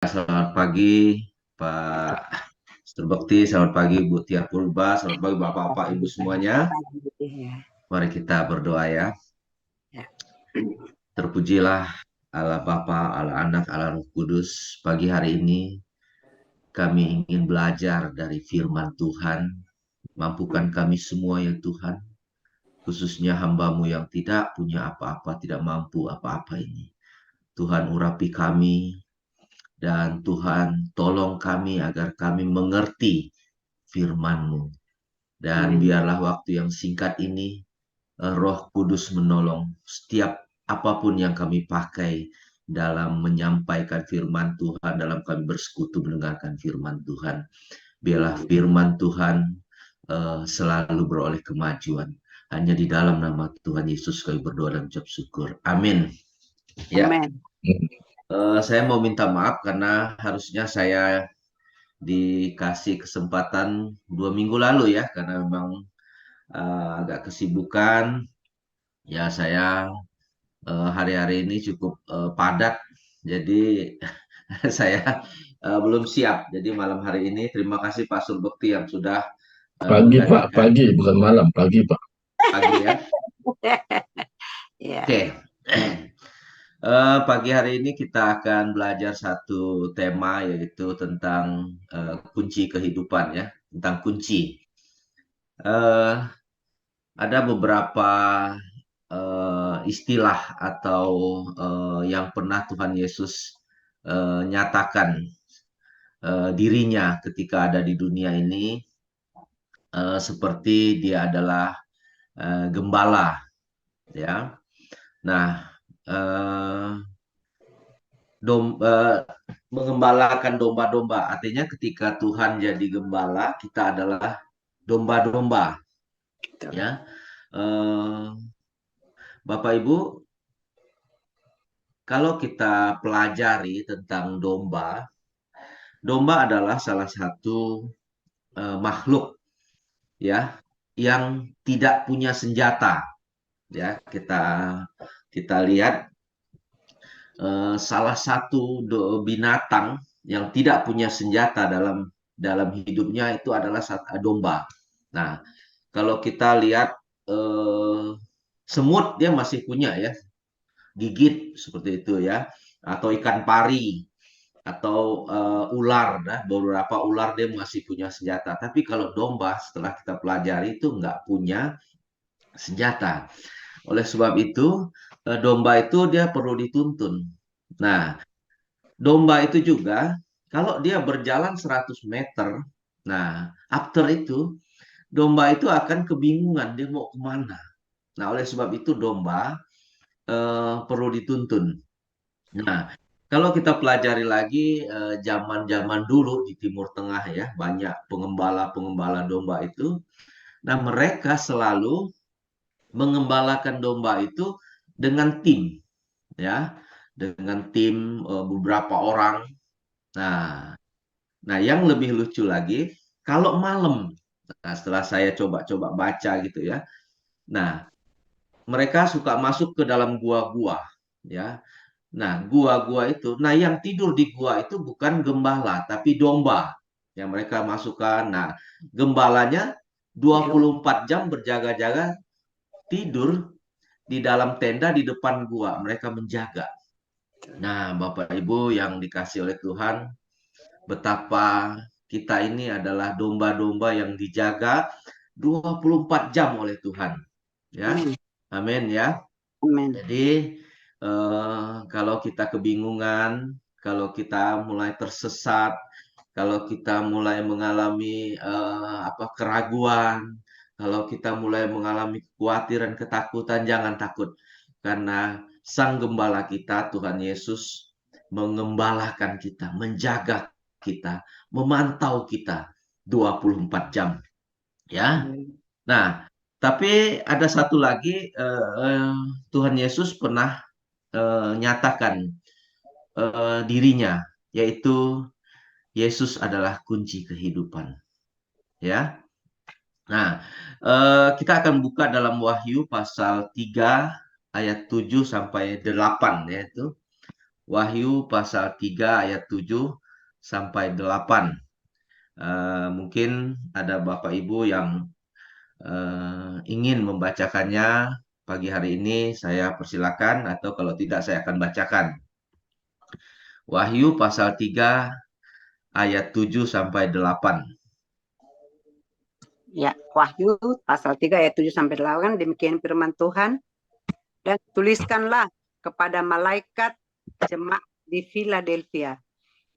Selamat pagi Pak Mr. Bekti, selamat pagi Bu Tia Purba, selamat pagi Bapak-Bapak Ibu semuanya. Ya. Mari kita berdoa ya. Ya. Terpujilah Allah Bapa, Allah Anak, Allah Roh Kudus. Pagi hari ini kami ingin belajar dari firman Tuhan. Mampukan kami semua ya Tuhan, khususnya hamba-Mu yang tidak punya apa-apa, tidak mampu apa-apa ini. Tuhan urapi kami, dan Tuhan tolong kami agar kami mengerti firman-Mu. Dan Amin. biarlah waktu yang singkat ini Roh Kudus menolong setiap apapun yang kami pakai dalam menyampaikan firman Tuhan, dalam kami bersekutu mendengarkan firman Tuhan. Biarlah firman Tuhan selalu beroleh kemajuan. Hanya di dalam nama Tuhan Yesus kami berdoa dan ucap syukur. Amin. Ya, Amin. saya mau minta maaf karena harusnya saya dikasih kesempatan 2 minggu lalu ya, karena memang agak kesibukan. Ya, saya hari-hari ini cukup padat, jadi saya belum siap. Jadi malam hari ini terima kasih Pak Surbekti yang sudah Pagi Pak, menggantikan pagi bukan malam, pagi Pak. pagi ya. Ya. Oke. Pagi hari ini kita akan belajar satu tema, yaitu tentang kunci kehidupan ya, tentang kunci. Eh, ada beberapa istilah atau yang pernah Tuhan Yesus nyatakan dirinya ketika ada di dunia ini, seperti dia adalah gembala ya. Nah, eh, mengembalakan domba-domba artinya ketika Tuhan jadi gembala, kita adalah domba-domba Betul. ya. Eh, Bapak Ibu, kalau kita pelajari tentang domba, domba adalah salah satu makhluk ya yang tidak punya senjata ya. Kita lihat salah satu binatang yang tidak punya senjata dalam dalam hidupnya itu adalah domba. Nah, kalau kita lihat semut, dia masih punya ya gigit seperti itu ya, atau ikan pari, atau ular, nah beberapa ular dia masih punya senjata. Tapi kalau domba setelah kita pelajari itu nggak punya senjata. Oleh sebab itu domba itu dia perlu dituntun. Nah, domba itu juga kalau dia berjalan 100 meter, nah after itu domba itu akan kebingungan dia mau kemana. Nah, oleh sebab itu domba perlu dituntun. Nah, kalau kita pelajari lagi zaman-zaman dulu di Timur Tengah ya, banyak pengembala-pengembala domba itu. Nah, mereka selalu mengembalakan domba itu dengan tim ya, dengan tim beberapa orang. Nah, nah yang lebih lucu lagi kalau malam. Nah, setelah saya coba-coba baca gitu ya. Nah, mereka suka masuk ke dalam gua-gua ya. Nah, gua-gua itu, nah yang tidur di gua itu bukan gembala, tapi domba yang mereka masukkan. Nah, gembalanya Belum. 24 jam berjaga-jaga tidur di dalam tenda di depan gua. Mereka menjaga. Nah, Bapak Ibu yang dikasih oleh Tuhan, betapa kita ini adalah domba-domba yang dijaga 24 jam oleh Tuhan. Ya, Amin. amin ya. Amin. Jadi kalau kita kebingungan, kalau kita mulai tersesat, kalau kita mulai mengalami keraguan, kalau kita mulai mengalami kekhawatiran, ketakutan, jangan takut. Karena Sang Gembala kita, Tuhan Yesus, mengembalakan kita, menjaga kita, memantau kita 24 jam. Ya, nah, tapi ada satu lagi, Tuhan Yesus pernah nyatakan dirinya, yaitu Yesus adalah kunci kehidupan. Ya, nah kita akan buka dalam Wahyu pasal 3 ayat 7 sampai 8 yaitu Wahyu pasal 3 ayat 7 sampai 8. Mungkin ada Bapak Ibu yang ingin membacakannya pagi hari ini, saya persilakan, atau kalau tidak saya akan bacakan. Wahyu pasal 3 ayat 7 sampai 8. Ya, Wahyu pasal 3 ayat 7 sampai 8, demikian firman Tuhan. Dan tuliskanlah kepada malaikat jemaat di Philadelphia.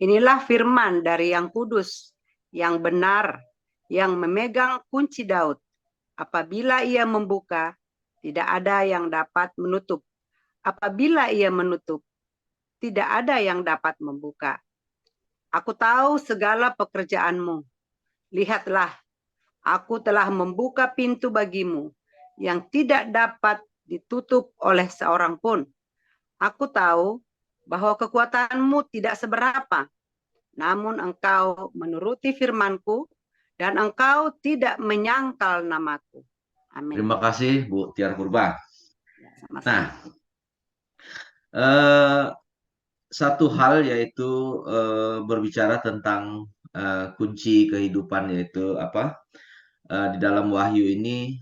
Inilah firman dari yang kudus, yang benar, yang memegang kunci Daud. Apabila ia membuka, tidak ada yang dapat menutup. Apabila ia menutup, tidak ada yang dapat membuka. Aku tahu segala pekerjaanmu. Lihatlah, aku telah membuka pintu bagimu yang tidak dapat ditutup oleh seorang pun. Aku tahu bahwa kekuatanmu tidak seberapa, namun engkau menuruti firmanku dan engkau tidak menyangkal namaku. Amin. Terima kasih Bu Tiar Purba. Sama-sama. Nah, satu hal yaitu berbicara tentang kunci kehidupan, yaitu apa? Di dalam Wahyu ini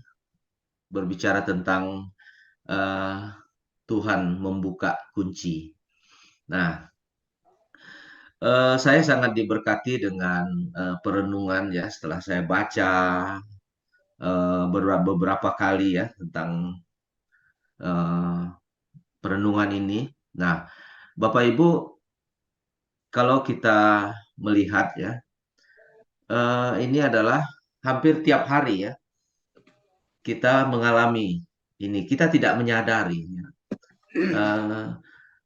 berbicara tentang Tuhan membuka kunci. Nah, saya sangat diberkati dengan perenungan ya, setelah saya baca beberapa kali ya tentang perenungan ini. Nah, Bapak Ibu, kalau kita melihat ya, ini adalah hampir tiap hari ya kita mengalami ini. Kita tidak menyadari ya,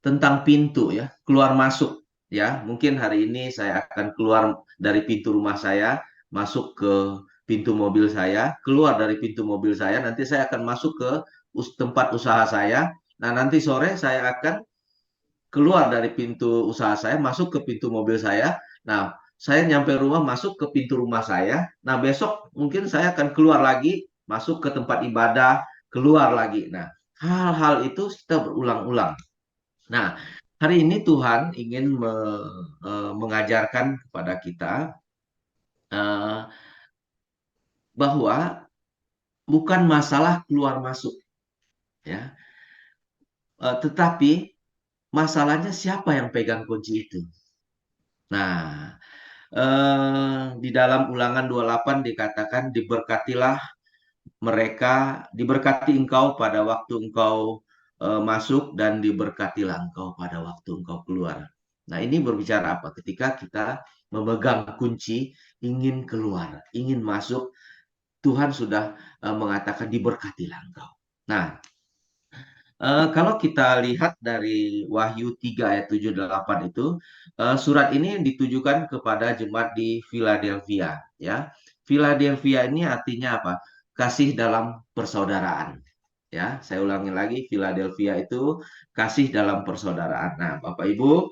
tentang pintu ya, keluar masuk ya. Mungkin hari ini saya akan keluar dari pintu rumah saya, masuk ke pintu mobil saya, keluar dari pintu mobil saya, nanti saya akan masuk ke tempat usaha saya. Nah, nanti sore saya akan keluar dari pintu usaha saya, masuk ke pintu mobil saya. Nah, saya nyampe rumah, masuk ke pintu rumah saya. Nah, besok mungkin saya akan keluar lagi, masuk ke tempat ibadah, keluar lagi. Nah, hal-hal itu kita berulang-ulang. Nah, hari ini Tuhan ingin mengajarkan kepada kita bahwa bukan masalah keluar masuk, ya, tetapi masalahnya siapa yang pegang kunci itu. Nah, di dalam Ulangan 28 dikatakan, diberkatilah mereka, diberkati engkau pada waktu engkau masuk, dan diberkatilah engkau pada waktu engkau keluar. Nah, ini berbicara apa? Ketika kita memegang kunci, ingin keluar, ingin masuk, Tuhan sudah mengatakan diberkatilah engkau. Nah, kalau kita lihat dari Wahyu 3 ayat 7 8 itu, surat ini ditujukan kepada jemaat di Philadelphia ya. Philadelphia ini artinya apa? Kasih dalam persaudaraan. Ya, saya ulangi lagi, Philadelphia itu kasih dalam persaudaraan. Nah, Bapak Ibu,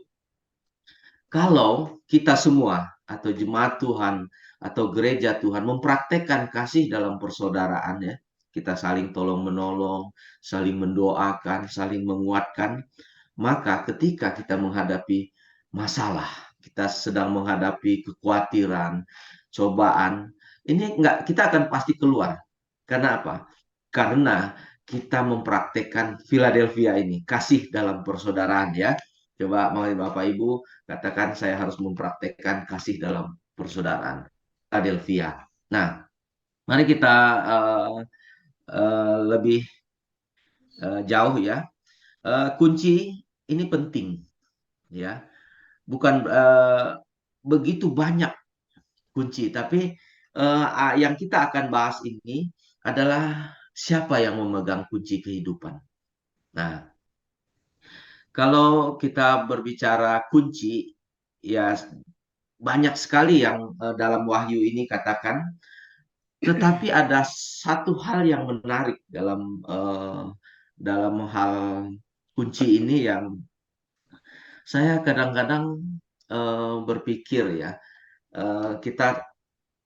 kalau kita semua atau jemaat Tuhan atau gereja Tuhan mempraktekkan kasih dalam persaudaraan ya, kita saling tolong menolong, saling mendoakan, saling menguatkan, maka ketika kita menghadapi masalah, kita sedang menghadapi kekhawatiran, cobaan, ini enggak, kita akan pasti keluar. Karena apa? Karena kita mempraktekkan Philadelphia ini, kasih dalam persaudaraan ya. Coba mari Bapak Ibu katakan, saya harus mempraktekkan kasih dalam persaudaraan. Philadelphia. Nah, mari kita lebih jauh ya. Kunci ini penting ya. Bukan begitu banyak kunci, tapi yang kita akan bahas ini adalah siapa yang memegang kunci kehidupan. Nah, kalau kita berbicara kunci, ya banyak sekali yang dalam Wahyu ini katakan, tetapi ada satu hal yang menarik dalam hal kunci ini yang saya kadang-kadang berpikir ya, kita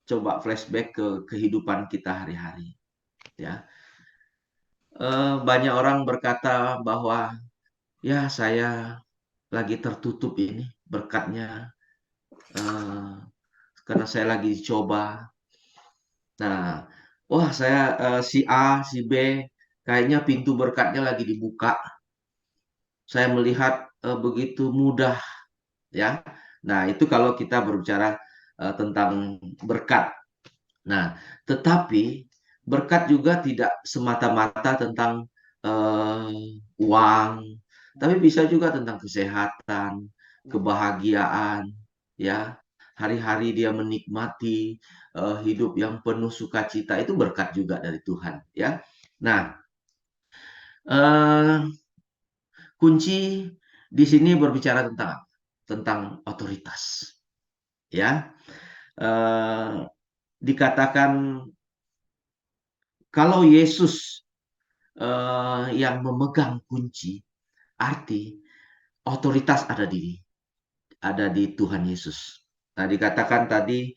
coba flashback ke kehidupan kita hari-hari. Ya, banyak orang berkata bahwa ya saya lagi tertutup ini berkatnya, karena saya lagi dicoba. Nah, wah saya si A, si B, kayaknya pintu berkatnya lagi dibuka. Saya melihat begitu mudah, ya. Nah, itu kalau kita berbicara tentang berkat. Nah, tetapi berkat juga tidak semata-mata tentang uang, tapi bisa juga tentang kesehatan, kebahagiaan, ya. Hari-hari dia menikmati hidup yang penuh sukacita, itu berkat juga dari Tuhan, ya. Nah, eh, kunci di sini berbicara tentang otoritas, ya. Eh, Dikatakan kalau Yesus yang memegang kunci, arti otoritas ada di Tuhan Yesus. Nah, dikatakan tadi,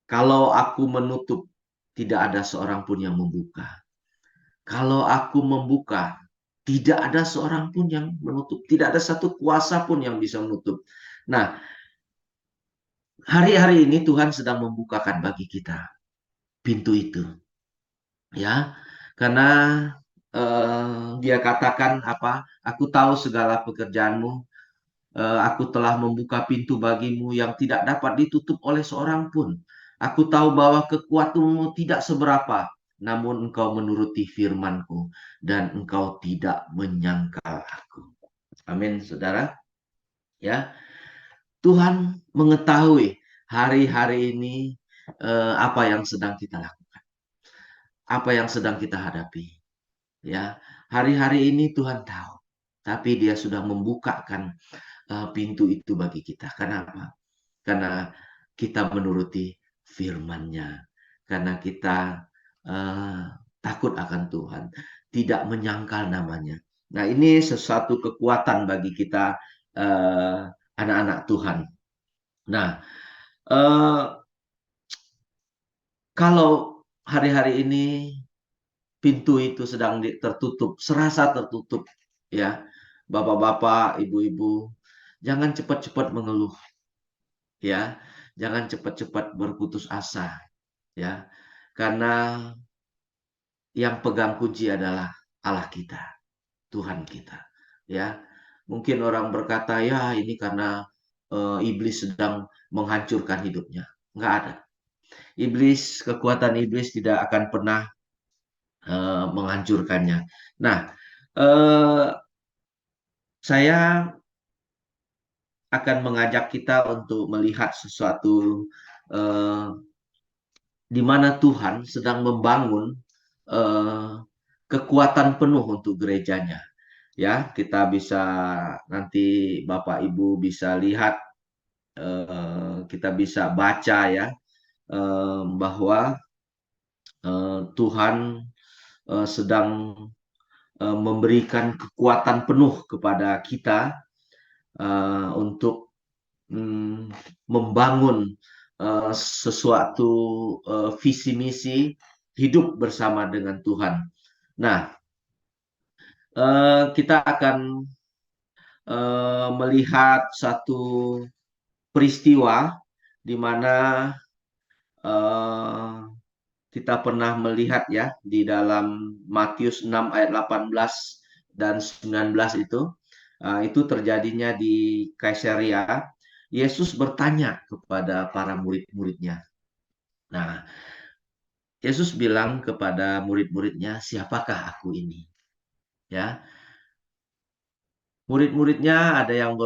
kalau aku menutup, tidak ada seorang pun yang membuka. Kalau aku membuka, tidak ada seorang pun yang menutup. Tidak ada satu kuasa pun yang bisa menutup. Nah, hari-hari ini Tuhan sedang membukakan bagi kita pintu itu, ya. Karena dia katakan apa? Aku tahu segala pekerjaanmu, aku telah membuka pintu bagimu yang tidak dapat ditutup oleh seorang pun. Aku tahu bahwa kekuatanmu tidak seberapa, namun engkau menuruti firmanku dan engkau tidak menyangkal aku. Amin, saudara. Ya, Tuhan mengetahui hari-hari ini apa yang sedang kita lakukan, apa yang sedang kita hadapi. Ya, hari-hari ini Tuhan tahu, tapi Dia sudah membukakan pintu itu bagi kita. Kenapa? Karena kita menuruti firman-Nya, karena kita uh, takut akan Tuhan, tidak menyangkal namanya. Nah, ini sesuatu kekuatan bagi kita anak-anak Tuhan. Nah, uh, kalau hari-hari ini pintu itu sedang tertutup, serasa tertutup, ya, bapak-bapak, ibu-ibu, jangan cepat-cepat mengeluh, ya, jangan cepat-cepat berputus asa, ya, karena yang pegang kunci adalah Allah kita, Tuhan kita, ya. Mungkin orang berkata, ya ini karena iblis sedang menghancurkan hidupnya. Enggak ada. Kekuatan iblis tidak akan pernah menghancurkannya. Nah, saya akan mengajak kita untuk melihat sesuatu eh, di mana Tuhan sedang membangun eh, kekuatan penuh untuk gerejanya. Ya, kita bisa nanti Bapak Ibu bisa lihat, kita bisa baca ya, bahwa Tuhan sedang memberikan kekuatan penuh kepada kita untuk membangun sesuatu visi misi hidup bersama dengan Tuhan. Nah, kita akan melihat satu peristiwa di mana kita pernah melihat ya di dalam Matius 6 ayat 18 dan 19 itu terjadinya di Kaisarea. Yesus bertanya kepada para murid-muridnya. Nah, Yesus bilang kepada murid-muridnya, siapakah aku ini? Ya, murid-muridnya ada yang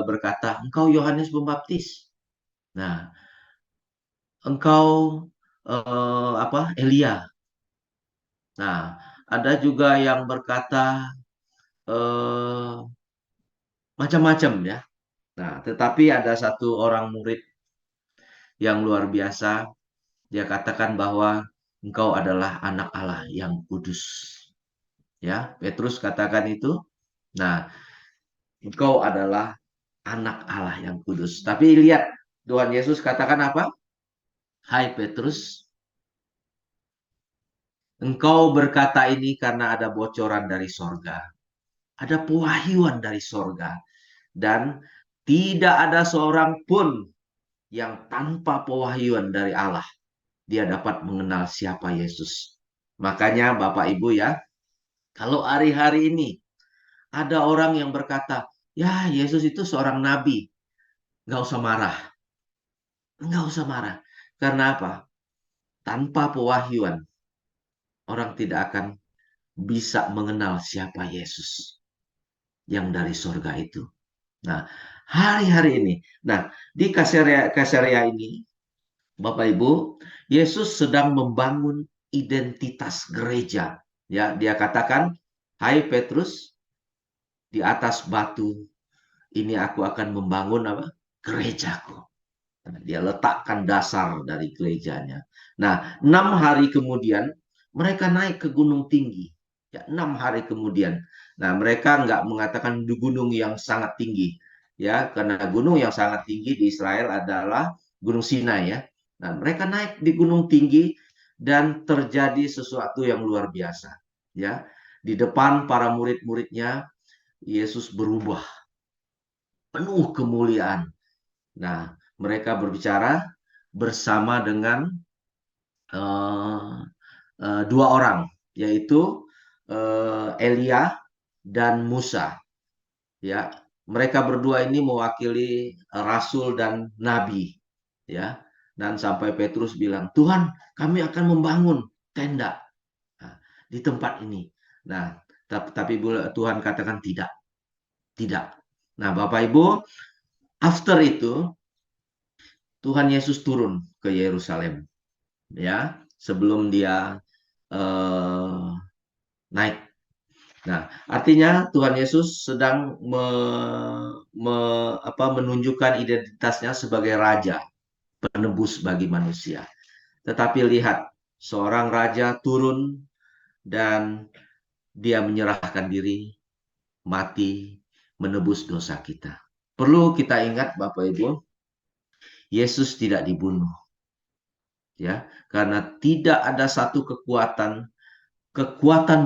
berkata, engkau Yohanes Pembaptis. Nah, engkau Elia. Nah, ada juga yang berkata eh, macam-macam ya. Nah, tetapi ada satu orang murid yang luar biasa. Dia katakan bahwa engkau adalah anak Allah yang kudus. Ya, Petrus katakan itu. Nah, engkau adalah anak Allah yang kudus. Tapi lihat, Tuhan Yesus katakan apa? Hai Petrus, engkau berkata ini karena ada bocoran dari sorga. Ada pewahyuan dari sorga. dan tidak ada seorang pun yang tanpa pewahyuan dari Allah dia dapat mengenal siapa Yesus. Makanya Bapak Ibu ya, kalau hari-hari ini ada orang yang berkata, ya Yesus itu seorang nabi, nggak usah marah. Nggak usah marah. Karena apa? Tanpa pewahyuan, orang tidak akan bisa mengenal siapa Yesus yang dari surga itu. Nah, hari-hari ini, nah di Kaisarea ini, Bapak Ibu, Yesus sedang membangun identitas gereja. Ya, dia katakan, "Hai Petrus, di atas batu ini aku akan membangun apa? Gerejaku." Dia letakkan dasar dari gerejanya. Nah, 6 hari kemudian mereka naik ke gunung tinggi. Ya, 6 hari kemudian. Nah, mereka nggak mengatakan di gunung yang sangat tinggi. Ya, karena gunung yang sangat tinggi di Israel adalah Gunung Sinai ya. Nah, mereka naik di gunung tinggi dan terjadi sesuatu yang luar biasa. Ya, di depan para murid-muridnya Yesus berubah penuh kemuliaan. Nah, mereka berbicara bersama dengan uh, dua orang, yaitu Elia dan Musa. Ya, mereka berdua ini mewakili rasul dan nabi. Ya, dan sampai Petrus bilang, Tuhan, kami akan membangun tenda di tempat ini. Nah, tapi Tuhan katakan tidak, tidak. Nah, Bapak Ibu, after itu Tuhan Yesus turun ke Yerusalem, ya, sebelum dia naik. Nah, artinya Tuhan Yesus sedang menunjukkan identitasnya sebagai raja, penebus bagi manusia. Tetapi lihat, seorang raja turun dan dia menyerahkan diri, mati, menebus dosa kita. Perlu kita ingat Bapak Ibu, Yesus tidak dibunuh. Ya, karena tidak ada satu kekuatan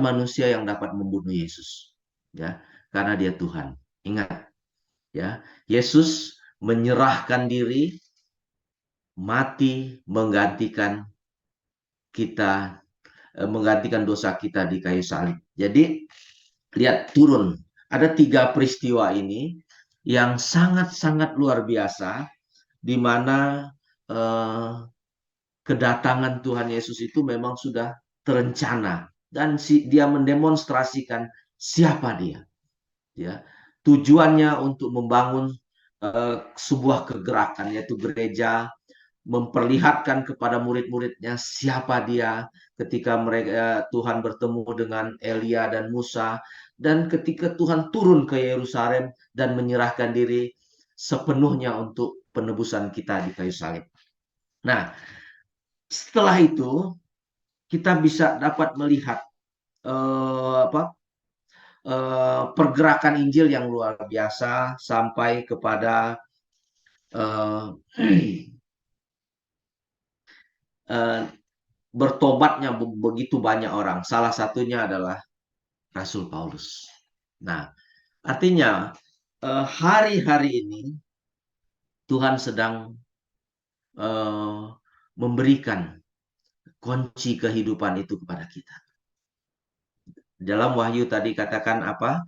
manusia yang dapat membunuh Yesus. Ya, karena dia Tuhan. Ingat, ya, Yesus menyerahkan diri, mati menggantikan kita, menggantikan dosa kita di kayu salib. Jadi, lihat turun. Ada 3 peristiwa ini yang sangat-sangat luar biasa, di mana kedatangan Tuhan Yesus itu memang sudah terencana dan dia mendemonstrasikan siapa dia. Ya, tujuannya untuk membangun sebuah kegerakan yaitu gereja, memperlihatkan kepada murid-muridnya siapa dia ketika mereka Tuhan bertemu dengan Elia dan Musa, dan ketika Tuhan turun ke Yerusalem dan menyerahkan diri sepenuhnya untuk penebusan kita di kayu salib. Nah, setelah itu kita bisa dapat melihat pergerakan Injil yang luar biasa sampai kepada bertobatnya begitu banyak orang. Salah satunya adalah Rasul Paulus. Nah, artinya hari-hari ini Tuhan sedang memberikan kunci kehidupan itu kepada kita. Dalam Wahyu tadi katakan apa?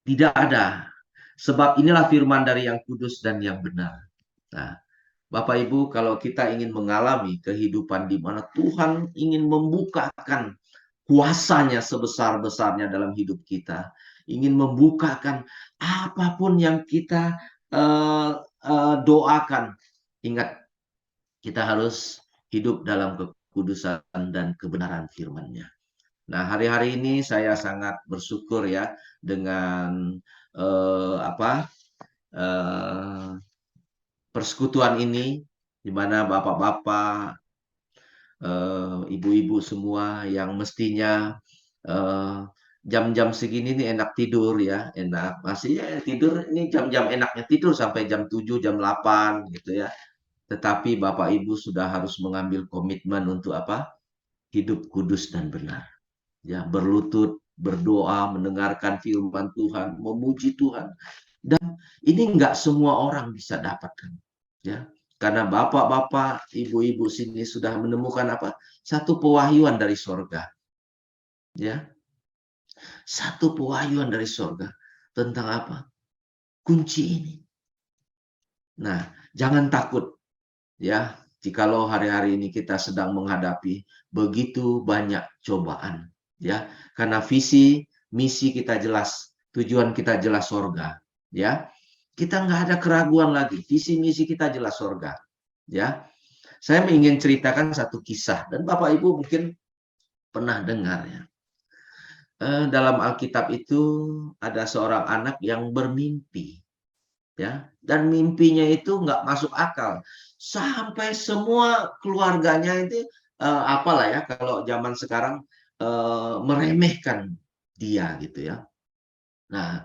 Tidak ada. Sebab inilah firman dari yang kudus dan yang benar. Nah, Bapak Ibu, kalau kita ingin mengalami kehidupan di mana Tuhan ingin membukakan kuasanya sebesar-besarnya dalam hidup kita, ingin membukakan apapun yang kita doakan, ingat, kita harus hidup dalam kekudusan dan kebenaran firman-Nya. Nah, hari-hari ini saya sangat bersyukur ya dengan persekutuan ini, di mana bapak-bapak, ibu-ibu semua yang mestinya jam-jam segini nih enak tidur ya, enak masih ya tidur, ini jam-jam enaknya tidur sampai jam 7, jam 8 gitu ya. Tetapi Bapak Ibu sudah harus mengambil komitmen untuk apa? Hidup kudus dan benar. Ya, berlutut berdoa, mendengarkan firman Tuhan, memuji Tuhan. Dan ini nggak semua orang bisa dapatkan, ya. Karena bapak-bapak, ibu-ibu sini sudah menemukan apa? Satu pewahyuan dari sorga, ya. Satu pewahyuan dari sorga tentang apa? Kunci ini. Nah, jangan takut, ya. Jikalau hari-hari ini kita sedang menghadapi begitu banyak cobaan, ya. Karena visi, misi kita jelas, tujuan kita jelas sorga, ya. Kita nggak ada keraguan lagi, visi misi kita jelas sorga, ya. Saya ingin ceritakan satu kisah, dan Bapak Ibu mungkin pernah dengar, ya. Dalam Alkitab itu ada seorang anak yang bermimpi, ya, dan mimpinya itu nggak masuk akal, sampai semua keluarganya itu apalah ya kalau zaman sekarang meremehkan dia gitu ya. Nah,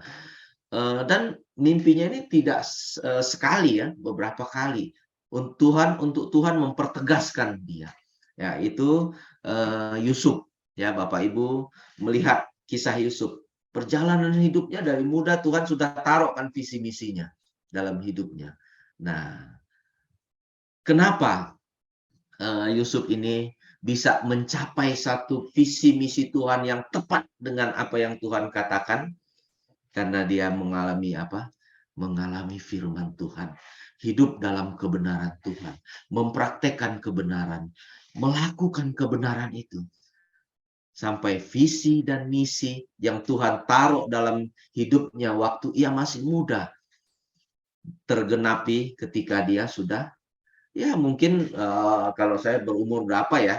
dan mimpinya ini tidak sekali ya, beberapa kali. Untuk Tuhan mempertegaskan dia. Ya, itu Yusuf. Ya, Bapak Ibu melihat kisah Yusuf. Perjalanan hidupnya dari muda Tuhan sudah taruhkan visi misinya dalam hidupnya. Nah, kenapa Yusuf ini bisa mencapai satu visi misi Tuhan yang tepat dengan apa yang Tuhan katakan? Karena dia mengalami apa? Mengalami firman Tuhan. Hidup dalam kebenaran Tuhan. Mempraktekkan kebenaran. Melakukan kebenaran itu. Sampai visi dan misi yang Tuhan taruh dalam hidupnya waktu ia masih muda. Tergenapi ketika dia sudah, ya mungkin kalau saya berumur berapa ya?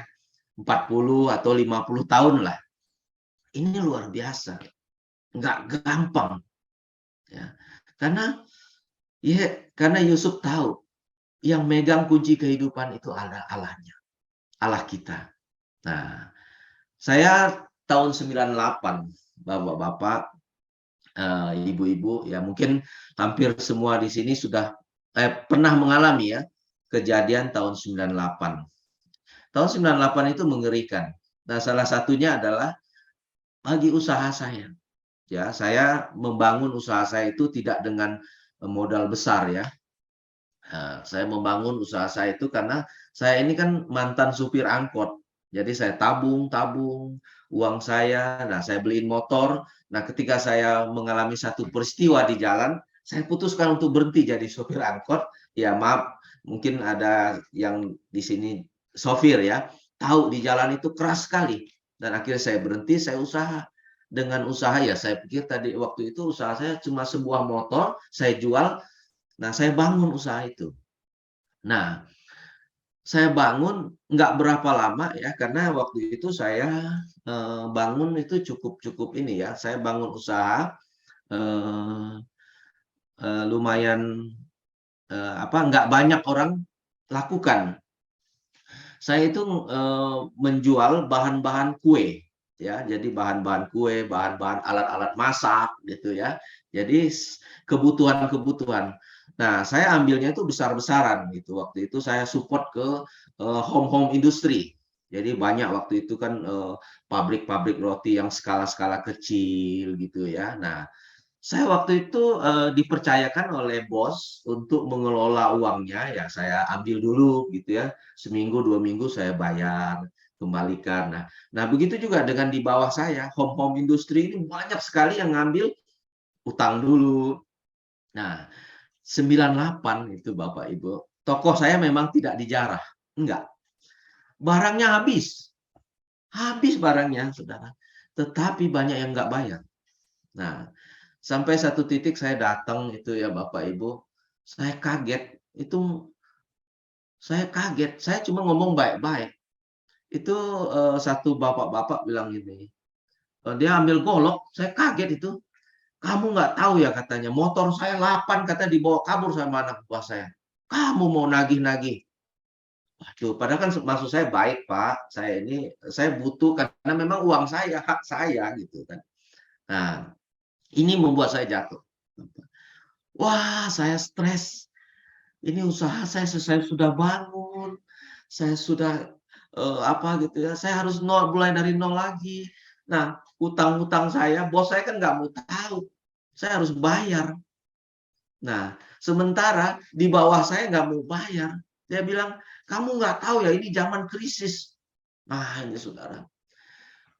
40 atau 50 tahun lah. Ini luar biasa. Nggak gampang. Ya. Karena Yusuf tahu yang megang kunci kehidupan itu Allahnya, Allah kita. Nah, saya tahun 98, Bapak-bapak, ibu-ibu, ya mungkin hampir semua di sini sudah pernah mengalami ya kejadian tahun 98. Tahun 98 itu mengerikan. Nah, salah satunya adalah bagi usaha saya. Ya, saya membangun usaha saya itu tidak dengan modal besar ya. Saya membangun usaha saya itu karena saya ini kan mantan supir angkot. Jadi saya tabung uang saya. Nah, saya beliin motor. Nah, ketika saya mengalami satu peristiwa di jalan, saya putuskan untuk berhenti jadi supir angkot. Ya, maaf, mungkin ada yang di sini sopir ya, tahu di jalan itu keras sekali. Dan akhirnya saya berhenti, saya usaha. Dengan usaha ya, saya pikir tadi waktu itu usaha saya cuma sebuah motor, saya jual. Nah, saya bangun usaha itu. Nah, saya bangun nggak berapa lama ya, karena waktu itu saya bangun itu cukup ini ya. Saya bangun usaha lumayan nggak banyak orang lakukan. Saya itu menjual bahan-bahan kue ya, jadi bahan-bahan kue, bahan-bahan alat-alat masak gitu ya. Jadi kebutuhan-kebutuhan. Nah, saya ambilnya itu besar-besaran gitu. Waktu itu saya support ke home industry. Jadi banyak waktu itu kan pabrik-pabrik roti yang skala-skala kecil gitu ya. Nah, saya waktu itu dipercayakan oleh bos untuk mengelola uangnya, ya saya ambil dulu gitu ya. Seminggu, 2 minggu saya bayar, kembalikan. Nah begitu juga dengan di bawah saya, home industry ini banyak sekali yang ngambil utang dulu. Nah, 98 itu Bapak Ibu, toko saya memang tidak dijarah, enggak. Barangnya habis barangnya, saudara. Tetapi banyak yang enggak bayar. Nah, sampai satu titik saya datang itu ya Bapak Ibu, saya kaget. Saya cuma ngomong baik-baik. Itu satu bapak-bapak bilang gini, dia ambil golok, saya kaget itu. Kamu nggak tahu ya katanya, motor saya 8 kata dibawa kabur sama anak buah saya. Kamu mau nagih-nagih. Waduh, padahal kan maksud saya baik Pak, saya butuh karena memang uang saya, hak saya gitu kan. Nah, ini membuat saya jatuh. Wah, saya stres. Ini usaha saya sudah bangun, saya sudah apa gitu ya, saya harus mulai dari nol lagi. Nah, hutang-hutang saya, bos saya kan nggak mau tahu. Saya harus bayar. Nah, sementara di bawah saya nggak mau bayar. Dia bilang, kamu nggak tahu ya ini zaman krisis. Nah, ini saudara.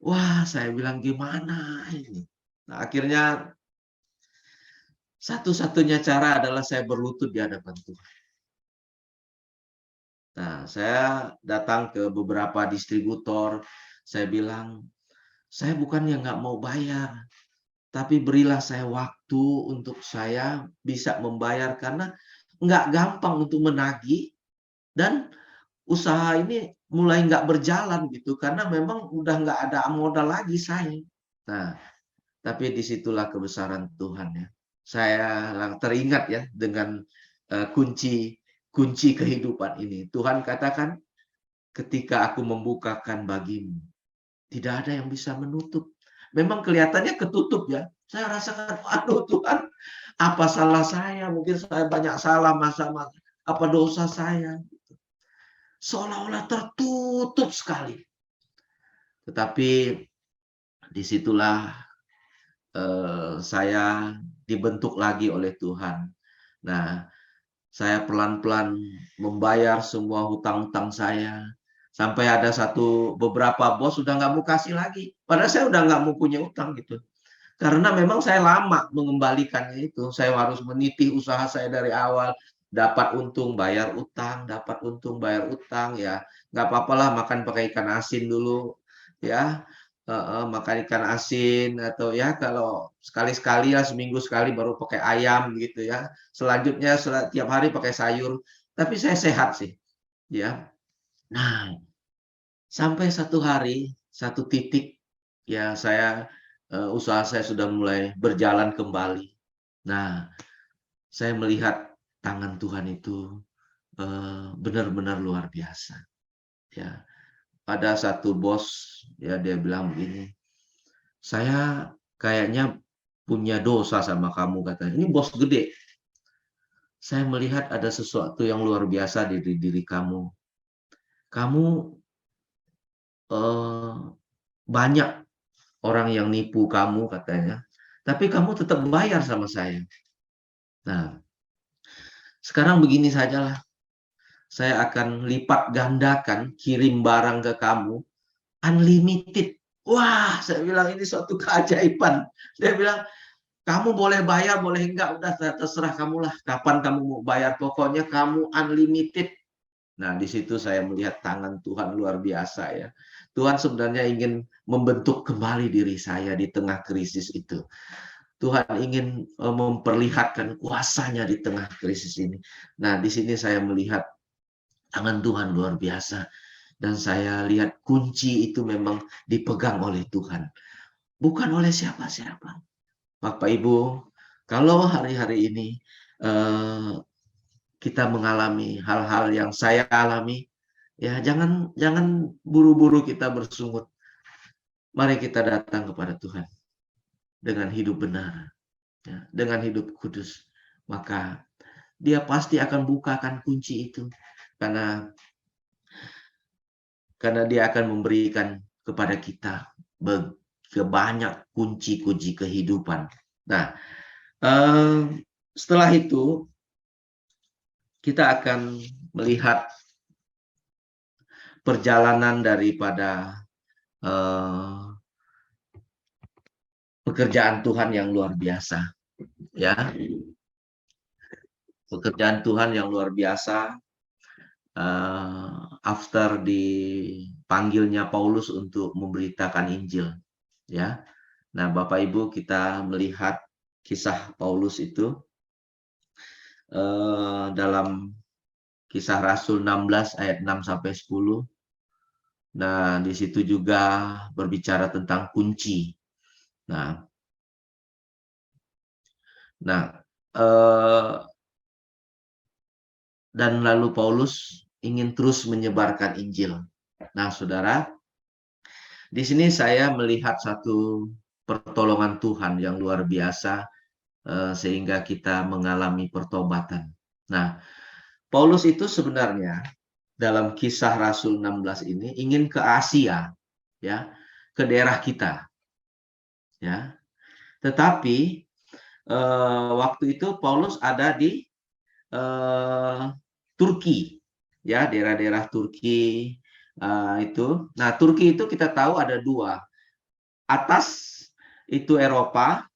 Wah, saya bilang gimana ini? Nah, akhirnya satu-satunya cara adalah saya berlutut di hadapan Tuhan. Nah, saya datang ke beberapa distributor. Saya bilang, saya bukannya nggak mau bayar, tapi berilah saya waktu untuk saya bisa membayar karena nggak gampang untuk menagih dan usaha ini mulai nggak berjalan gitu karena memang udah nggak ada modal lagi saya. Nah, tapi disitulah kebesaran Tuhan ya. Saya teringat ya dengan kunci kehidupan ini. Tuhan katakan, ketika aku membukakan bagimu, tidak ada yang bisa menutup. Memang kelihatannya ketutup ya. Saya rasakan, aduh Tuhan, apa salah saya? Mungkin saya banyak salah masa-masa. Apa dosa saya? Seolah-olah tertutup sekali. Tetapi disitulah saya dibentuk lagi oleh Tuhan. Nah, saya pelan-pelan membayar semua hutang-hutang saya. Sampai ada beberapa bos sudah nggak mau kasih lagi. Padahal saya udah nggak mau punya utang gitu. Karena memang saya lama mengembalikannya itu. Saya harus meniti usaha saya dari awal. Dapat untung, bayar utang. Dapat untung, bayar utang. Ya, nggak apa-apalah makan pakai ikan asin dulu. Ya, makan ikan asin. Atau ya kalau sekali-sekali lah, seminggu sekali baru pakai ayam gitu ya. Selanjutnya tiap hari pakai sayur. Tapi saya sehat sih. Ya. Nah, sampai satu hari, satu titik, ya usaha saya sudah mulai berjalan kembali. Nah, saya melihat tangan Tuhan itu benar-benar luar biasa. Ya, ada satu bos, ya dia bilang begini, saya kayaknya punya dosa sama kamu katanya. Ini bos gede. Saya melihat ada sesuatu yang luar biasa di diri kamu. Kamu banyak orang yang nipu kamu katanya, tapi kamu tetap bayar sama saya. Nah, sekarang begini sajalah, saya akan lipat gandakan kirim barang ke kamu, unlimited. Wah, saya bilang ini suatu keajaiban. Dia bilang, kamu boleh bayar, boleh enggak, udah terserah kamu lah. Kapan kamu mau bayar, pokoknya kamu unlimited. Nah, di situ saya melihat tangan Tuhan luar biasa ya. Tuhan sebenarnya ingin membentuk kembali diri saya di tengah krisis itu. Tuhan ingin memperlihatkan kuasanya di tengah krisis ini. Nah, di sini saya melihat tangan Tuhan luar biasa. Dan saya lihat kunci itu memang dipegang oleh Tuhan. Bukan oleh siapa-siapa. Bapak Ibu, kalau hari-hari ini kita mengalami hal-hal yang saya alami, ya jangan buru-buru kita bersungut. Mari kita datang kepada Tuhan dengan hidup benar, ya, dengan hidup kudus. Maka dia pasti akan bukakan kunci itu karena dia akan memberikan kepada kita banyak kunci-kunci kehidupan. Nah, setelah itu kita akan melihat perjalanan daripada pekerjaan Tuhan yang luar biasa, ya. Pekerjaan Tuhan yang luar biasa after dipanggilnya Paulus untuk memberitakan Injil, ya. Nah, Bapak Ibu, kita melihat kisah Paulus itu dalam Kisah Rasul 16 ayat 6 sampai 10. Nah, di situ juga berbicara tentang kunci. Nah, dan lalu Paulus ingin terus menyebarkan Injil. Nah, saudara, di sini saya melihat satu pertolongan Tuhan yang luar biasa sehingga kita mengalami pertobatan. Nah, Paulus itu sebenarnya dalam Kisah Rasul 16 ini ingin ke Asia, ya, ke daerah kita. ya. Tetapi waktu itu Paulus ada di Turki, ya, daerah-daerah Turki itu. Nah, Turki itu kita tahu ada dua, atas itu Eropa,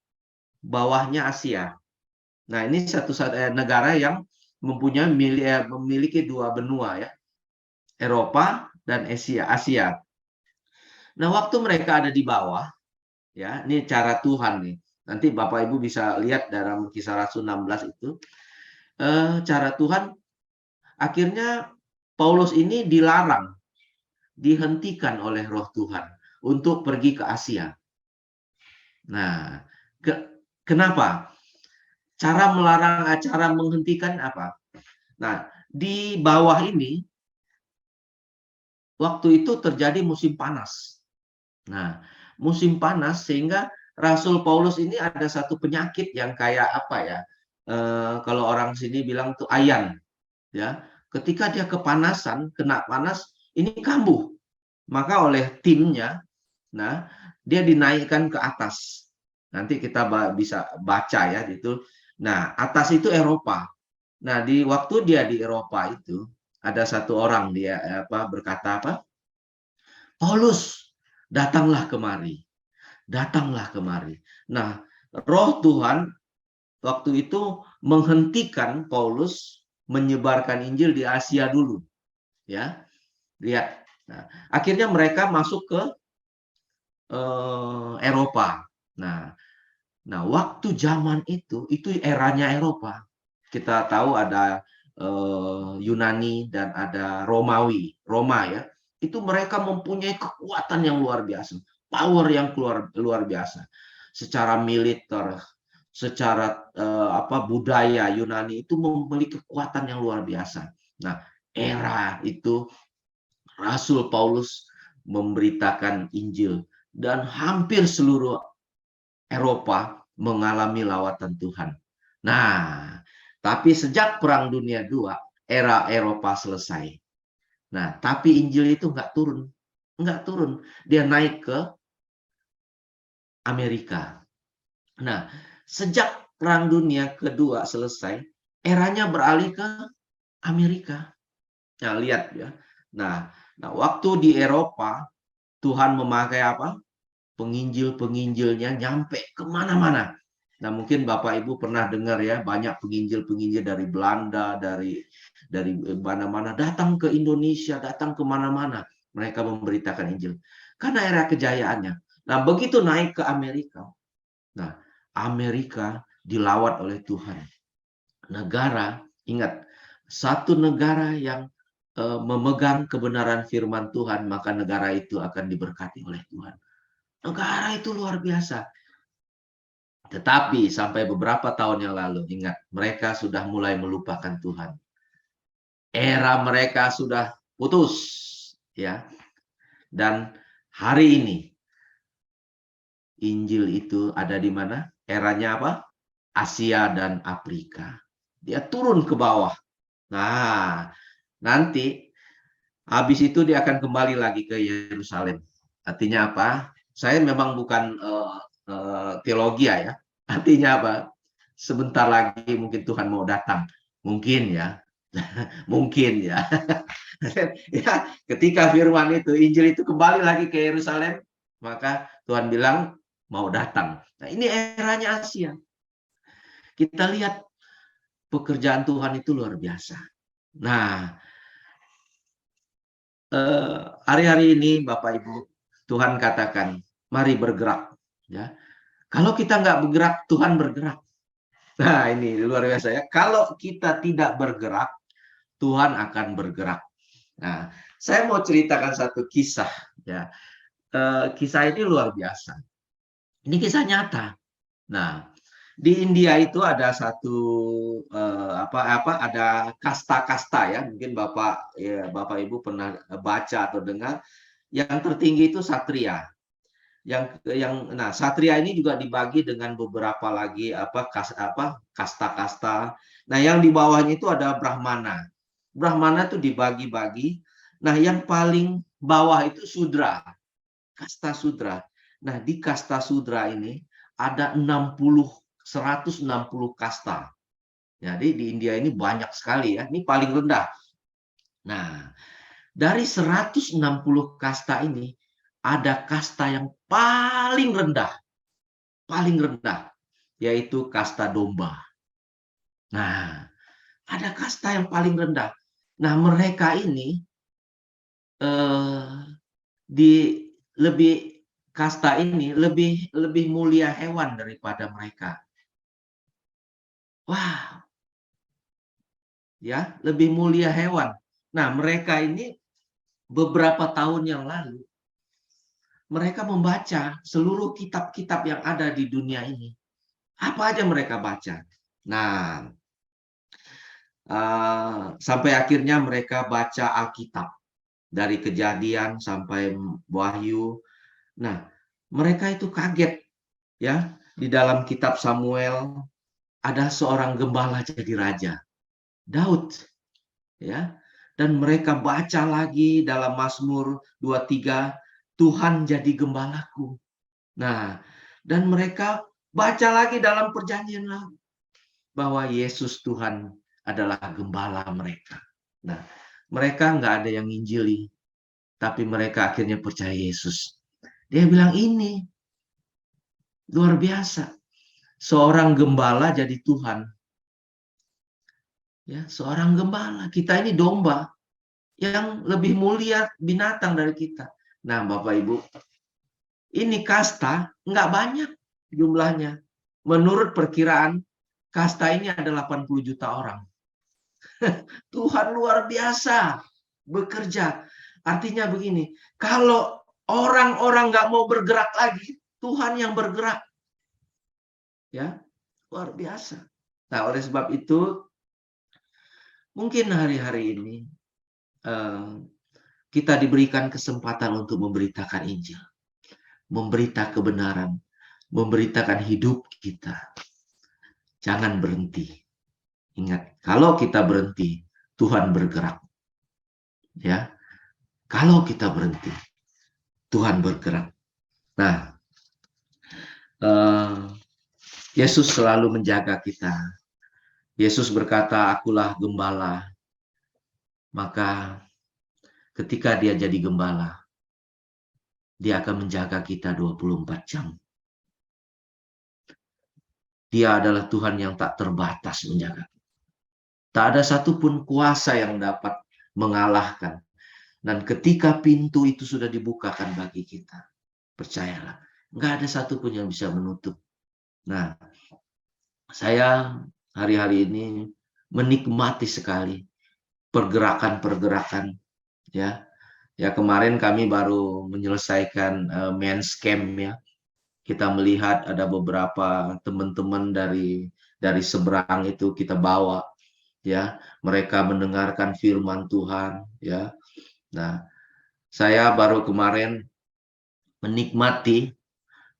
bawahnya Asia. Nah, ini satu negara yang memiliki dua benua, ya, Eropa dan Asia. Nah, waktu mereka ada di bawah, ya, ini cara Tuhan nih. Nanti Bapak Ibu bisa lihat dalam Kisah Rasul 16 itu, cara Tuhan. Akhirnya Paulus ini dilarang, dihentikan oleh Roh Tuhan untuk pergi ke Asia. Nah, kenapa? Cara melarang, cara menghentikan apa? Nah, di bawah ini waktu itu terjadi musim panas. Nah, musim panas sehingga Rasul Paulus ini ada satu penyakit yang kayak apa ya? Kalau orang sini bilang tuh ayan, ya. Ketika dia kepanasan, kena panas, ini kambuh. Maka oleh timnya, nah, dia dinaikkan ke atas. Nanti kita bisa baca ya itu. Nah, atas itu Eropa. Nah, di waktu dia di Eropa itu ada satu orang dia berkata apa? Paulus, datanglah kemari. Datanglah kemari. Nah, Roh Tuhan waktu itu menghentikan Paulus menyebarkan Injil di Asia dulu. Ya. Lihat. Nah, akhirnya mereka masuk ke Eropa. Nah, waktu zaman itu eranya Eropa. Kita tahu ada Yunani dan ada Romawi, Roma ya. Itu mereka mempunyai kekuatan yang luar biasa, power yang luar biasa. Secara militer, secara budaya Yunani itu memiliki kekuatan yang luar biasa. Nah, era itu Rasul Paulus memberitakan Injil dan hampir seluruh Eropa mengalami lawatan Tuhan. Nah, tapi sejak Perang Dunia II, era Eropa selesai. Nah, tapi Injil itu nggak turun. Nggak turun. Dia naik ke Amerika. Nah, sejak Perang Dunia Kedua selesai, eranya beralih ke Amerika. Nah, lihat ya. Nah, waktu di Eropa, Tuhan memakai apa? Penginjil-penginjilnya nyampe kemana-mana. Nah, mungkin Bapak Ibu pernah dengar ya, banyak penginjil-penginjil dari Belanda, dari mana-mana, datang ke Indonesia, datang ke mana-mana. Mereka memberitakan Injil. Karena era kejayaannya. Nah, begitu naik ke Amerika. Nah, Amerika dilawat oleh Tuhan. Negara, ingat, satu negara yang memegang kebenaran firman Tuhan, maka negara itu akan diberkati oleh Tuhan. Negara itu luar biasa. Tetapi sampai beberapa tahun yang lalu, ingat, mereka sudah mulai melupakan Tuhan. Era mereka sudah putus, ya. Dan hari ini Injil itu ada di mana? Eranya apa? Asia dan Afrika. Dia turun ke bawah. Nah, nanti habis itu dia akan kembali lagi ke Yerusalem. Artinya apa? Saya memang bukan teologi ya. Artinya apa? Sebentar lagi mungkin Tuhan mau datang. Mungkin ya. Mungkin ya. Ya, ketika firman itu, Injil itu kembali lagi ke Yerusalem, maka Tuhan bilang mau datang. Nah, ini eranya Asia. Kita lihat pekerjaan Tuhan itu luar biasa. Nah, hari-hari ini Bapak Ibu, Tuhan katakan, mari bergerak. Ya, kalau kita nggak bergerak, Tuhan bergerak. Nah, ini luar biasa ya. Kalau kita tidak bergerak, Tuhan akan bergerak. Nah, saya mau ceritakan satu kisah. Ya, kisah ini luar biasa. Ini kisah nyata. Nah, di India itu ada satu ada kasta-kasta ya. Mungkin Bapak Ibu pernah baca atau dengar. Yang tertinggi itu Satria. Nah, Satria ini juga dibagi dengan beberapa lagi kasta-kasta. Nah, yang di bawahnya itu ada Brahmana. Brahmana itu dibagi-bagi. Nah, yang paling bawah itu Sudra. Kasta Sudra. Nah, di kasta Sudra ini ada 160 kasta. Jadi di India ini banyak sekali ya. Ini paling rendah. Nah, dari 160 kasta ini ada kasta yang paling rendah, yaitu kasta domba. Nah, ada kasta yang paling rendah. Nah, mereka ini di lebih kasta ini lebih mulia hewan daripada mereka. Wah, ya, lebih mulia hewan. Nah, mereka ini beberapa tahun yang lalu mereka membaca seluruh kitab-kitab yang ada di dunia ini. Apa aja mereka baca. Nah, sampai akhirnya mereka baca Alkitab. Dari Kejadian sampai Wahyu. Nah, mereka itu kaget. Ya, di dalam kitab Samuel ada seorang gembala jadi raja. Daud. Ya, dan mereka baca lagi dalam Mazmur 23, Tuhan jadi gembalaku. Nah, dan mereka baca lagi dalam Perjanjian Lama bahwa Yesus Tuhan adalah gembala mereka. Nah, mereka nggak ada yang nginjili, tapi mereka akhirnya percaya Yesus. Dia bilang ini luar biasa. Seorang gembala jadi Tuhan. Ya, seorang gembala. Kita ini domba yang lebih mulia binatang dari kita. Nah, Bapak Ibu, ini kasta nggak banyak jumlahnya. Menurut perkiraan, kasta ini ada 80 juta orang. Tuhan luar biasa bekerja. Artinya begini, kalau orang-orang nggak mau bergerak lagi, Tuhan yang bergerak. Ya, luar biasa. Nah, oleh sebab itu, mungkin hari-hari ini kita diberikan kesempatan untuk memberitakan Injil, memberitakan kebenaran, memberitakan hidup kita. Jangan berhenti. Ingat, kalau kita berhenti, Tuhan bergerak. Ya, kalau kita berhenti, Tuhan bergerak. Nah, Yesus selalu menjaga kita. Yesus berkata, akulah gembala. Maka ketika dia jadi gembala, dia akan menjaga kita 24 jam. Dia adalah Tuhan yang tak terbatas menjaga. Tak ada satupun kuasa yang dapat mengalahkan. Dan ketika pintu itu sudah dibukakan bagi kita, percayalah, nggak ada satupun yang bisa menutup. Nah, saya hari-hari ini menikmati sekali pergerakan-pergerakan. Ya, kemarin kami baru menyelesaikan men's camp ya. Kita melihat ada beberapa teman-teman dari seberang itu kita bawa. Ya, mereka mendengarkan firman Tuhan. Ya, nah, saya baru kemarin menikmati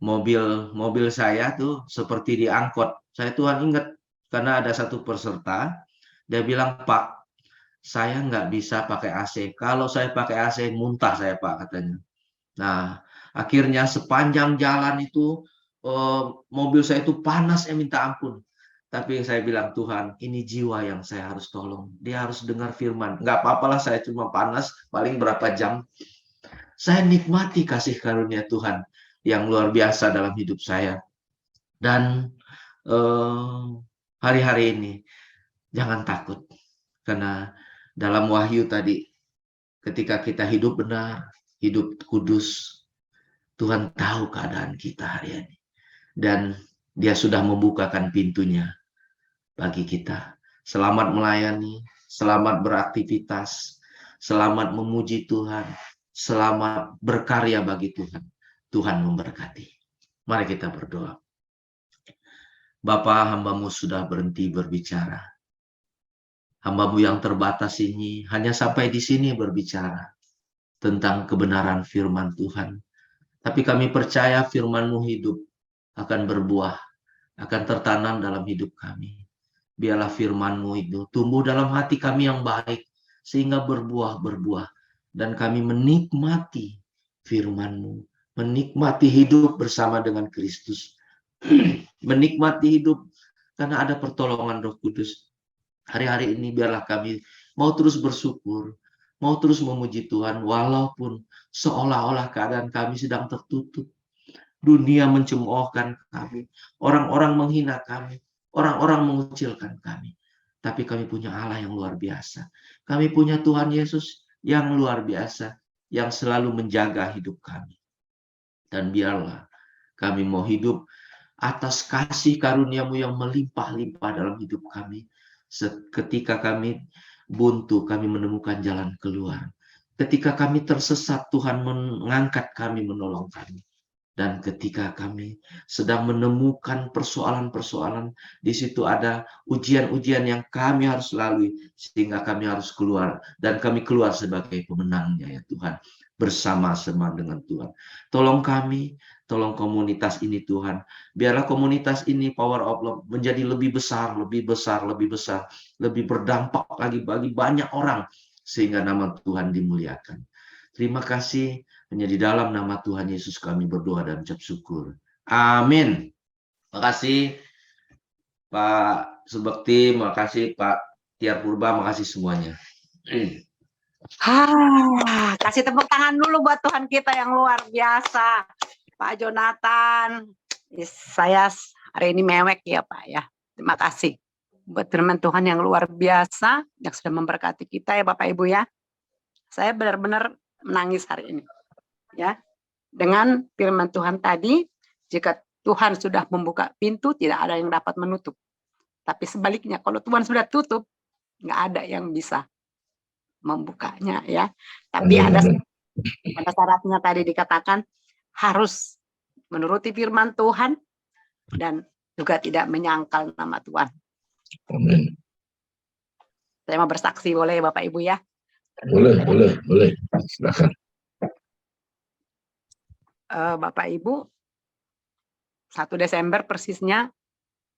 mobil saya tuh seperti diangkut. Saya Tuhan ingat karena ada satu peserta, dia bilang, Pak, saya nggak bisa pakai AC. Kalau saya pakai AC, muntah saya, Pak, katanya. Nah, akhirnya sepanjang jalan itu mobil saya itu panas, minta ampun. Tapi saya bilang, Tuhan, ini jiwa yang saya harus tolong. Dia harus dengar firman. Nggak apa-apalah, saya cuma panas, paling berapa jam. Saya nikmati kasih karunia Tuhan yang luar biasa dalam hidup saya. Dan hari-hari ini, jangan takut. Karena dalam Wahyu tadi, ketika kita hidup benar, hidup kudus, Tuhan tahu keadaan kita hari ini. Dan dia sudah membukakan pintunya bagi kita. Selamat melayani, selamat beraktivitas, selamat memuji Tuhan, selamat berkarya bagi Tuhan. Tuhan memberkati. Mari kita berdoa. Bapa, hamba-Mu sudah berhenti berbicara. Hamba-Mu yang terbatas ini hanya sampai di sini berbicara tentang kebenaran firman Tuhan. Tapi kami percaya firman-Mu hidup, akan berbuah, akan tertanam dalam hidup kami. Biarlah firman-Mu itu tumbuh dalam hati kami yang baik, sehingga berbuah, dan kami menikmati firman-Mu menikmati hidup bersama dengan Kristus, menikmati hidup karena ada pertolongan Roh Kudus. Hari-hari ini biarlah kami mau terus bersyukur, mau terus memuji Tuhan, walaupun seolah-olah keadaan kami sedang tertutup. Dunia mencemoohkan kami, orang-orang menghina kami, orang-orang mengucilkan kami. Tapi kami punya Allah yang luar biasa. Kami punya Tuhan Yesus yang luar biasa, yang selalu menjaga hidup kami. Dan biarlah kami mau hidup atas kasih karunia-Mu yang melimpah-limpah dalam hidup kami. Ketika kami buntu, kami menemukan jalan keluar. Ketika kami tersesat, Tuhan mengangkat kami, menolong kami. Dan ketika kami sedang menemukan persoalan-persoalan, di situ ada ujian-ujian yang kami harus lalui, sehingga kami harus keluar. Dan kami keluar sebagai pemenangnya, ya Tuhan, bersama-sama dengan Tuhan. Tolong kami, tolong komunitas ini Tuhan. Biarlah komunitas ini, Power of Love, menjadi lebih besar, lebih besar, lebih besar, lebih berdampak lagi bagi banyak orang, sehingga nama Tuhan dimuliakan. Terima kasih. Hanya di dalam nama Tuhan Yesus kami berdoa dan ucap syukur. Amin. Terima kasih Pak Subekti, terima kasih Pak Tiar Purba, terima kasih semuanya. Kasih tepuk tangan dulu buat Tuhan kita yang luar biasa. Pak Jonathan, saya hari ini mewek ya Pak ya. Terima kasih buat firman Tuhan yang luar biasa yang sudah memberkati kita ya Bapak Ibu ya. Saya benar-benar menangis hari ini. Ya, dengan firman Tuhan tadi, jika Tuhan sudah membuka pintu, tidak ada yang dapat menutup. Tapi sebaliknya, kalau Tuhan sudah tutup, nggak ada yang bisa membukanya, ya. Tapi ada syaratnya tadi dikatakan harus menuruti firman Tuhan dan juga tidak menyangkal nama Tuhan. Amin. Saya mau bersaksi, boleh Bapak Ibu ya? Boleh. Silakan. Bapak Ibu, 1 Desember persisnya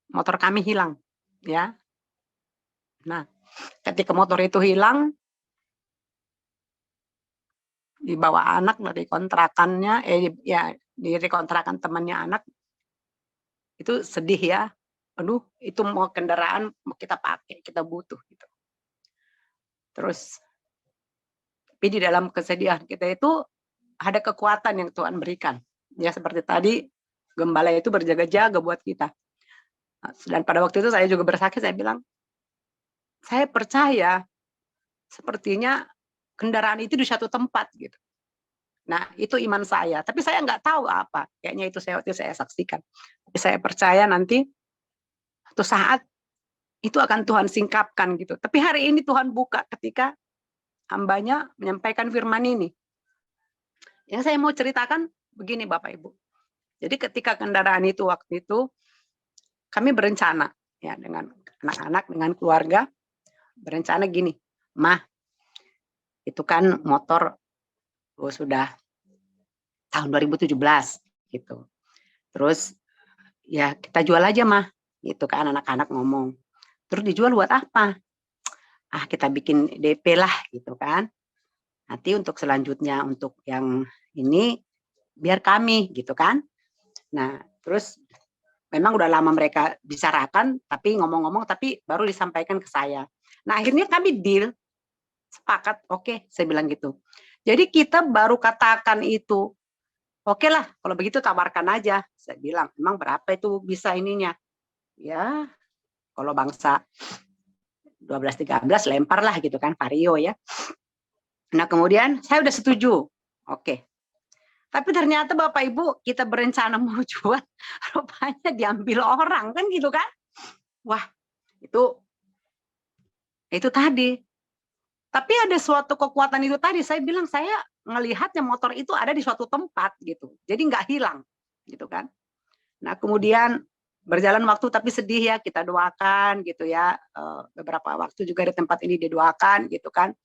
motor kami hilang, ya. Nah, ketika motor itu hilang, dibawa anak dari kontrakannya, dari kontrakan temannya anak, itu sedih ya. Aduh, itu mau kendaraan mau kita pakai, kita butuh gitu. Terus, tapi di dalam kesedihan kita itu ada kekuatan yang Tuhan berikan. Ya seperti tadi, gembala itu berjaga-jaga buat kita. Dan pada waktu itu saya juga bersaksi, saya bilang, saya percaya sepertinya kendaraan itu di satu tempat gitu. Nah, itu iman saya. Tapi saya nggak tahu apa. Kayaknya itu saya saksikan. Tapi saya percaya nanti suatu saat itu akan Tuhan singkapkan gitu. Tapi hari ini Tuhan buka ketika hambanya menyampaikan firman ini. Yang saya mau ceritakan begini Bapak Ibu. Jadi ketika kendaraan itu waktu itu kami berencana ya dengan anak-anak, dengan keluarga, berencana gini, Mah, itu kan motor sudah tahun 2017 gitu. Terus ya kita jual aja Mah, gitu kan anak-anak ngomong. Terus dijual buat apa? Kita bikin DP lah gitu kan. Nanti untuk selanjutnya untuk yang ini biar kami gitu kan. Nah, terus memang udah lama mereka bicarakan, tapi ngomong-ngomong, tapi baru disampaikan ke saya. Nah, akhirnya kami deal, sepakat, oke, saya bilang gitu. Jadi kita baru katakan itu, oke lah, kalau begitu tawarkan aja. Saya bilang, emang berapa itu bisa ininya? Ya, kalau bangsa 12-13 lempar lah gitu kan, Vario ya. Nah, kemudian saya udah setuju, oke. Tapi ternyata Bapak Ibu kita berencana mau jual, rupanya diambil orang kan gitu kan? Wah, itu tadi. Tapi ada suatu kekuatan itu tadi. Saya bilang saya ngelihatnya motor itu ada di suatu tempat gitu. Jadi nggak hilang gitu kan. Nah kemudian berjalan waktu tapi sedih ya kita doakan gitu ya. Beberapa waktu juga di tempat ini didoakan gitu kan.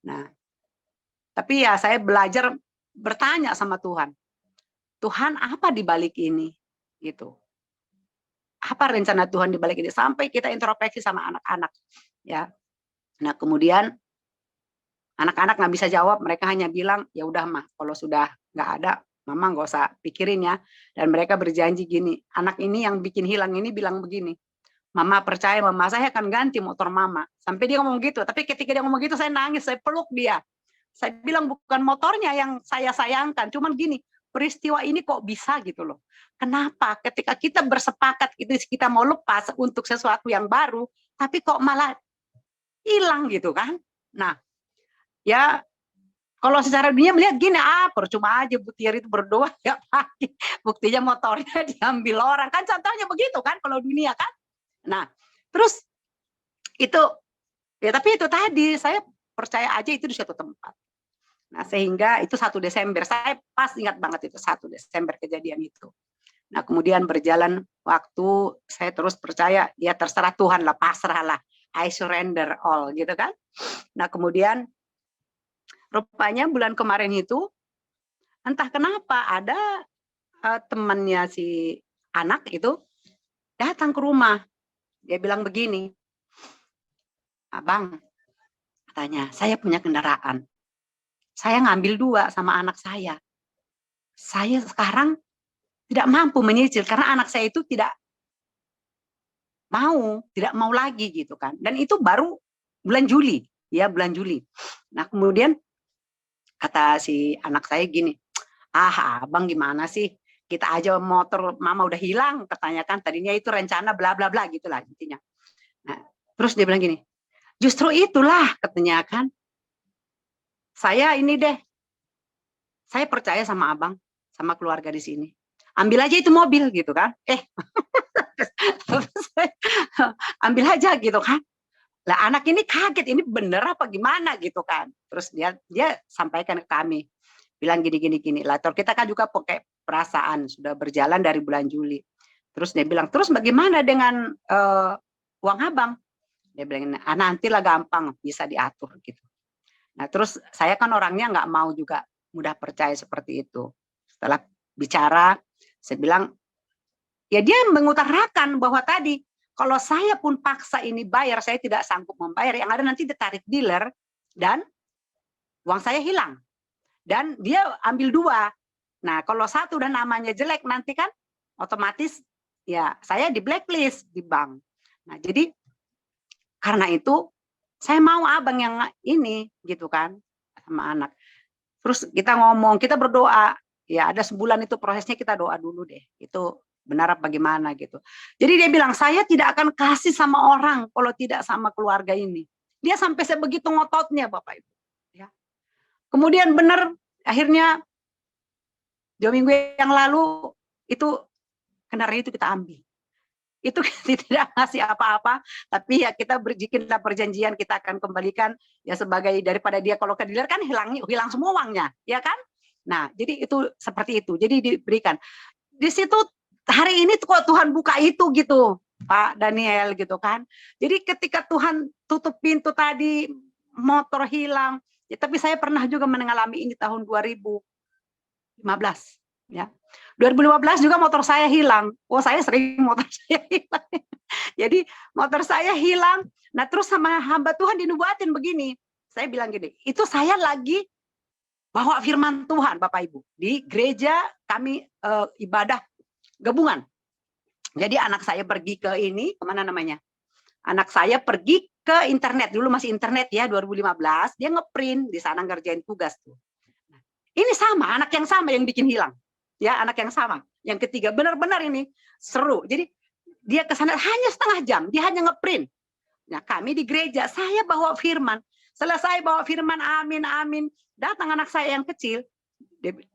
Nah tapi ya saya belajar bertanya sama Tuhan. Tuhan apa di balik ini gitu. Apa rencana Tuhan di balik ini sampai kita introspeksi sama anak-anak ya. Nah kemudian anak-anak nggak bisa jawab, mereka hanya bilang ya udah Mah, kalau sudah nggak ada Mama nggak usah pikirin ya. Dan mereka berjanji gini, anak ini yang bikin hilang ini bilang begini, Mama percaya Mama, saya akan ganti motor Mama. Sampai dia ngomong gitu, tapi ketika dia ngomong gitu saya nangis, saya peluk dia. Saya bilang bukan motornya yang saya sayangkan, cuman gini, peristiwa ini kok bisa gitu loh. Kenapa? Ketika kita bersepakat kita mau lepas untuk sesuatu yang baru, tapi kok malah hilang gitu kan? Nah, ya kalau secara dunia melihat gini, percuma aja Butiar itu berdoa ya pagi. Buktinya motornya diambil orang. Kan contohnya begitu kan kalau dunia kan. Nah, terus itu, ya tapi itu tadi, saya percaya aja itu di suatu tempat. Nah, sehingga itu 1 Desember, saya pas ingat banget itu 1 Desember kejadian itu. Nah, kemudian berjalan waktu, saya terus percaya, ya terserah Tuhan lah, pasrah lah, I surrender all, gitu kan. Nah, kemudian rupanya bulan kemarin itu, entah kenapa ada temannya si anak itu datang ke rumah. Dia bilang begini, Abang, katanya, saya punya kendaraan. Saya ngambil 2 sama anak saya. Saya sekarang tidak mampu menyicil karena anak saya itu tidak mau lagi gitu kan. Dan itu baru bulan Juli, ya bulan Juli. Nah, kemudian kata si anak saya gini, Abang gimana sih? Kita aja motor Mama udah hilang, katanya kan tadinya itu rencana bla bla bla gitulah intinya. Nah, terus dia bilang gini, justru itulah katanya kan, saya ini deh, saya percaya sama Abang, sama keluarga di sini. Ambil aja itu mobil gitu kan. Ambil aja gitu kan. Lah anak ini kaget, ini bener apa gimana gitu kan. Terus dia sampaikan ke kami, bilang gini. Lah kita kan juga pakai perasaan, sudah berjalan dari bulan Juli. Terus dia bilang, terus bagaimana dengan uang Abang? Dia bilang, nantilah gampang, bisa diatur gitu. Nah terus saya kan orangnya nggak mau juga mudah percaya seperti itu. Setelah bicara, saya bilang, ya dia mengutarakan bahwa tadi, kalau saya pun paksa ini bayar, saya tidak sanggup membayar, yang ada nanti ditarik dealer, dan uang saya hilang. Dan dia ambil 2. Nah kalau 1 dan namanya jelek, nanti kan otomatis ya saya di blacklist di bank. Nah jadi karena itu, saya mau Abang yang ini gitu kan sama anak. Terus kita ngomong, kita berdoa, ya ada sebulan itu prosesnya kita doa dulu deh. Itu benar apa bagaimana gitu. Jadi dia bilang, saya tidak akan kasih sama orang kalau tidak sama keluarga ini. Dia sampai sebegitu ngototnya Bapak Ibu. Ya. Kemudian benar, akhirnya 2 minggu yang lalu itu kendaraan itu kita ambil. Itu tidak ngasih apa-apa, tapi ya kita bikinlah perjanjian, kita akan kembalikan ya sebagai daripada dia kalau ke dealer kan hilang semua uangnya, ya kan? Nah, jadi itu seperti itu. Jadi diberikan. Di situ hari ini kok Tuhan buka itu gitu, Pak Daniel gitu kan. Jadi ketika Tuhan tutup pintu tadi, motor hilang, ya, tapi saya pernah juga mengalami ini tahun 2015, ya. 2015 juga motor saya hilang. Oh, saya sering motor saya hilang. Jadi motor saya hilang. Nah, terus sama hamba Tuhan dinubuatin begini. Saya bilang gini, itu saya lagi bawa firman Tuhan, Bapak Ibu. Di gereja kami ibadah gabungan. Jadi anak saya pergi ke ini, kemana namanya? Anak saya pergi ke internet. Dulu masih internet ya, 2015. Dia ngeprint di sana ngerjain tugas tuh. Ini sama, anak yang sama yang bikin hilang. Ya, anak yang sama. Yang ketiga, benar-benar ini seru. Jadi dia ke sana hanya setengah jam, dia hanya ngeprint. Nah, kami di gereja, saya bawa firman. Selesai bawa firman, amin, amin. Datang anak saya yang kecil,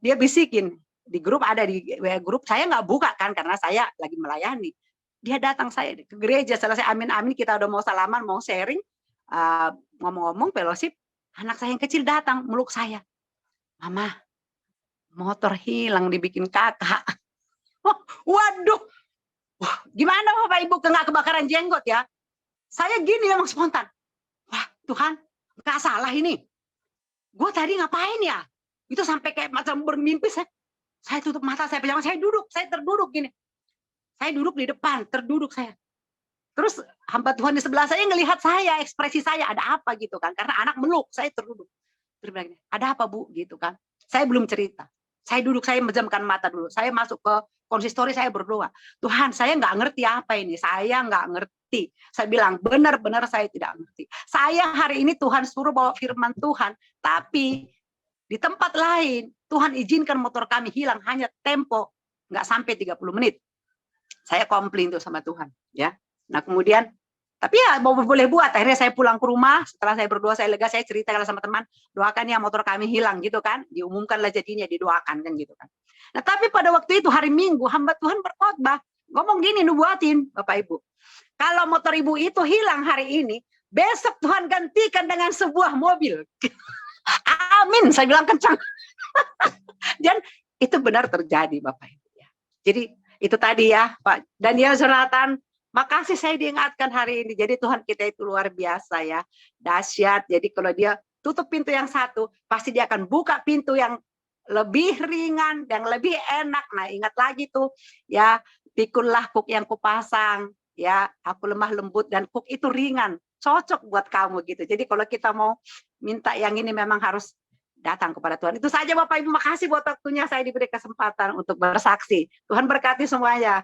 dia bisikin. Di grup ada, di grup saya nggak buka kan, karena saya lagi melayani. Dia datang saya ke gereja, selesai amin, amin, kita udah mau salaman, mau sharing, ngomong-ngomong, fellowship, anak saya yang kecil datang, meluk saya. Mama, motor hilang dibikin kakak. Waduh, gimana Bapak Ibu nggak kebakaran jenggot ya? Saya gini memang spontan. Wah Tuhan, nggak salah ini. Gue tadi ngapain ya? Itu sampai kayak macam bermimpi saya tutup mata, saya pejamkan, saya terduduk gini. Saya duduk di depan, terduduk saya. Terus hamba Tuhan di sebelah saya ngelihat saya, ekspresi saya ada apa gitu kan? Karena anak meluk, saya terduduk. Terus bilang, ada apa Bu? Gitu kan? Saya belum cerita. Saya duduk, saya menjamkan mata dulu. Saya masuk ke konsistori, saya berdoa. Tuhan, saya nggak ngerti apa ini. Saya nggak ngerti. Saya bilang, benar-benar saya tidak ngerti. Saya hari ini Tuhan suruh bawa firman Tuhan. Tapi di tempat lain, Tuhan izinkan motor kami hilang hanya tempo nggak sampai 30 menit. Saya komplain tuh sama Tuhan. Ya. Nah kemudian, tapi ya boleh buat. Akhirnya saya pulang ke rumah. Setelah saya berdoa, saya lega, saya ceritakan sama teman, doakan ya motor kami hilang gitu kan. Diumumkanlah jadinya, didoakan kan gitu kan. Nah tapi pada waktu itu hari Minggu, hamba Tuhan berkhotbah. Ngomong gini, nubuatin Bapak Ibu. Kalau motor ibu itu hilang hari ini, besok Tuhan gantikan dengan sebuah mobil. Amin, saya bilang kencang. Dan itu benar terjadi Bapak Ibu. Jadi itu tadi ya Pak Daniel Jonathan. Makasih saya diingatkan hari ini. Jadi Tuhan kita itu luar biasa ya. Dahsyat. Jadi kalau dia tutup pintu yang satu, pasti dia akan buka pintu yang lebih ringan, yang lebih enak. Nah ingat lagi tuh ya, pikullah kuk yang kupasang. Ya, aku lemah lembut dan kuk itu ringan. Cocok buat kamu gitu. Jadi kalau kita mau minta yang ini memang harus datang kepada Tuhan. Itu saja Bapak Ibu. Makasih buat waktunya saya diberi kesempatan untuk bersaksi. Tuhan berkati semuanya.